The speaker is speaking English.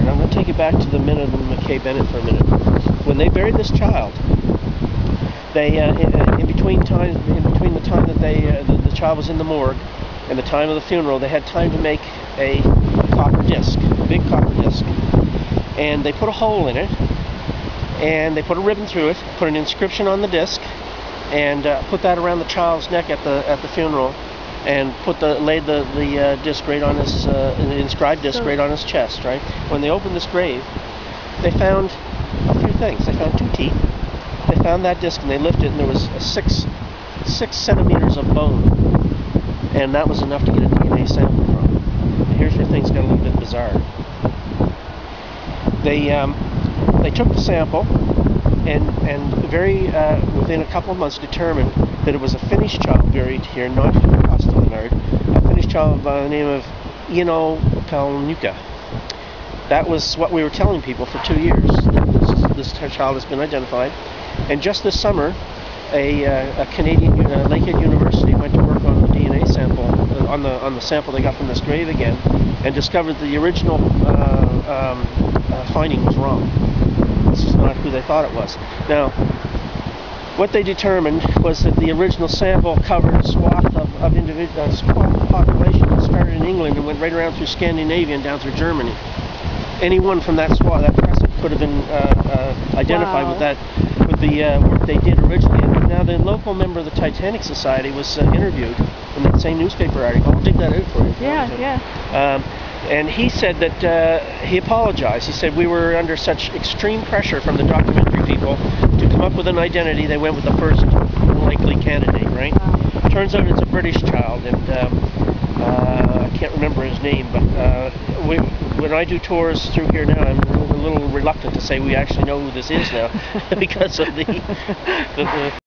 and I'm going to take you back to the minute of McKay Bennett for a minute. When they buried this child, they in between the time that the child was in the morgue and the time of the funeral, they had time to make a copper disc, a big copper disc, and they put a hole in it, and they put a ribbon through it, put an inscription on the disc, and put that around the child's neck at the funeral, and laid the disc right on his the inscribed disc right on his chest. Right. When they opened this grave, they found a few things. They found 2 teeth. They found that disc and they lifted it, and there was 6 centimeters of bone, and that was enough to get a DNA sample from. And here's where things got a little bit bizarre. They took the sample and very within a couple of months determined that it was a Finnish child buried here, not Castellanard, a Finnish child by the name of Eno Palnuka. That was what we were telling people for 2 years. This child has been identified, and just this summer, a Canadian Lakehead University went to work on the DNA sample on the sample they got from this grave again, and discovered the original finding was wrong. This is not who they thought it was. Now, what they determined was that the original sample covered a swath of individual population that started in England and went right around through Scandinavia and down through Germany. Anyone from that swath, that crescent, could have been identified with the work they did originally. And now the local member of the Titanic Society was interviewed in that same newspaper article. I'll dig that out for you. Yeah. And he said that he apologized. He said, we were under such extreme pressure from the documentary people to come up with an identity. They went with the first likely candidate, right? Wow. Turns out it's a British child, and I can't remember his name, but when I do tours through here now, I'm a little reluctant to say we actually know who this is now because of the